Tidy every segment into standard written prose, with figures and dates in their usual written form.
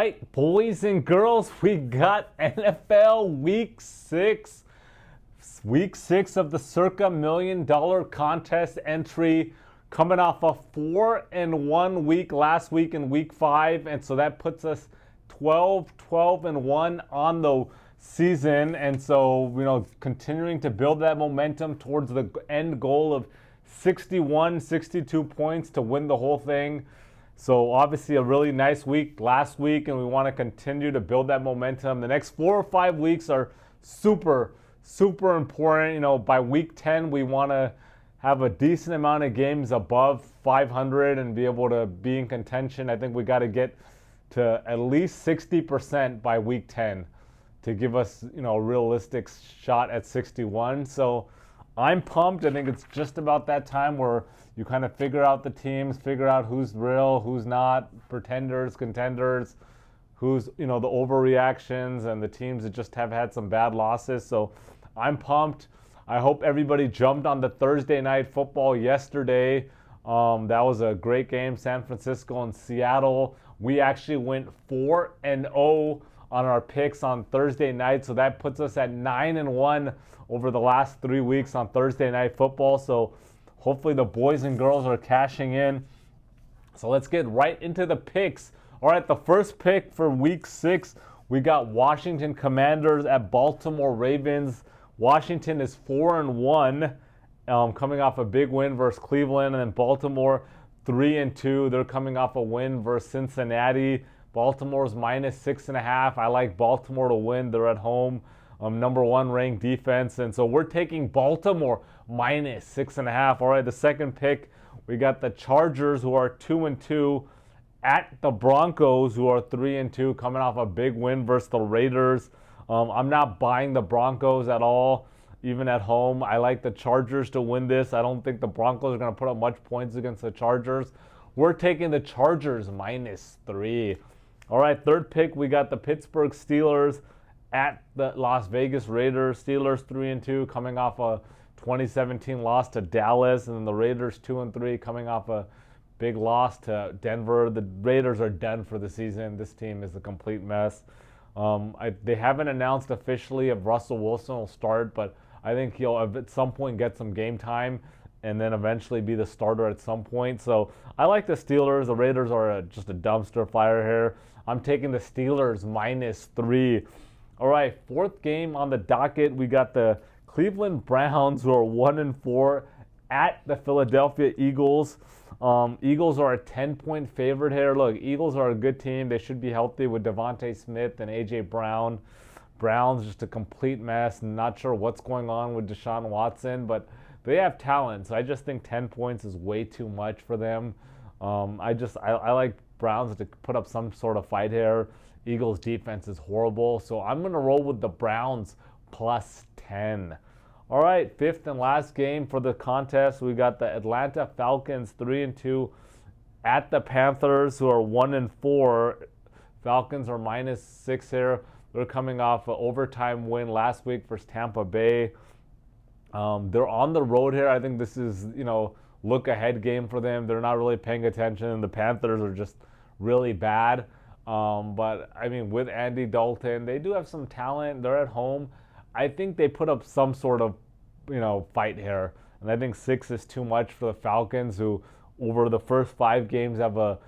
Right, boys and girls, we got NFL Week 6. Week 6 of the Circa $1 Million contest entry, coming off a 4-1 week last week in Week 5. And so that puts us 12-1 on the season. And so, continuing to build that momentum towards the end goal of 61, 62 points to win the whole thing. So obviously a really nice week last week, and we want to continue to build that momentum. The next 4 or 5 weeks are super important. By week 10, we want to have a decent amount of games above 500 and be able to be in contention. I think we got to get to at least 60% by week 10 to give us, a realistic shot at 61. So I'm pumped. I think it's just about that time where you kind of figure out the teams, figure out who's real, who's not, pretenders, contenders, who's, the overreactions, and the teams that just have had some bad losses. So I'm pumped. I hope everybody jumped on the Thursday night football yesterday. That was a great game, San Francisco and Seattle. We actually went 4-0 on our picks on Thursday night, so that puts us at 9-1 over the last 3 weeks on Thursday night football. So hopefully the boys and girls are cashing in. So let's get right into the picks. All right, the first pick for week 6, we got Washington Commanders at Baltimore Ravens. Washington is 4-1, coming off a big win versus Cleveland, and then Baltimore 3-2. They're coming off a win versus Cincinnati. Baltimore's -6.5. I like Baltimore to win. They're at home. Number 1 ranked defense. And so we're taking Baltimore -6.5. All right, the second pick, we got the Chargers, who are 2-2, at the Broncos, who are 3-2, coming off a big win versus the Raiders. I'm not buying the Broncos at all, even at home. I like the Chargers to win this. I don't think the Broncos are going to put up much points against the Chargers. We're taking the Chargers -3. All right, third pick, we got the Pittsburgh Steelers at the Las Vegas Raiders. Steelers 3-2, coming off a 2017 loss to Dallas, and then the Raiders 2-3, coming off a big loss to Denver. The Raiders are done for the season. This team is a complete mess. They haven't announced officially if Russell Wilson will start, but I think he'll at some point get some game time and then eventually be the starter at some point. So I like the Steelers. The Raiders are just a dumpster fire here. I'm taking the Steelers -3. All right, fourth game on the docket, we got the Cleveland Browns, who are 1-4, at the Philadelphia Eagles. Eagles are a 10-point favorite here. Look, Eagles are a good team. They should be healthy with Devontae Smith and A.J. Brown. Browns just a complete mess. Not sure what's going on with Deshaun Watson, but they have talent. So I just think 10 points is way too much for them. I like Browns to put up some sort of fight here. Eagles defense is horrible. So I'm going to roll with the Browns +10. All right, fifth and last game for the contest, we got the Atlanta Falcons 3-2 at the Panthers, who are 1-4. Falcons are -6 here. They're coming off an overtime win last week versus Tampa Bay. They're on the road here. I think this is, look ahead game for them. They're not really paying attention. The Panthers are just really bad. But I mean, with Andy Dalton, they do have some talent. They're at home. I think they put up some sort of, fight here. And I think 6 is too much for the Falcons, who over the first 5 games have a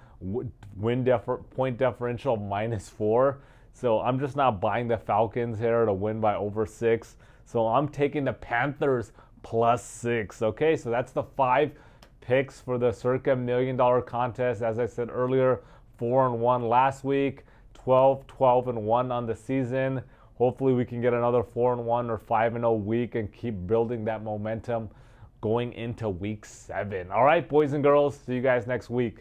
point differential of -4. So I'm just not buying the Falcons here to win by over 6. So I'm taking the Panthers +6. Okay, so that's the 5 picks for the Circa $1 Million contest. As I said earlier, 4-1 last week, 12-1 on the season. Hopefully we can get another 4-1 or 5-0 week and keep building that momentum going into week 7. All right, boys and girls, see you guys next week.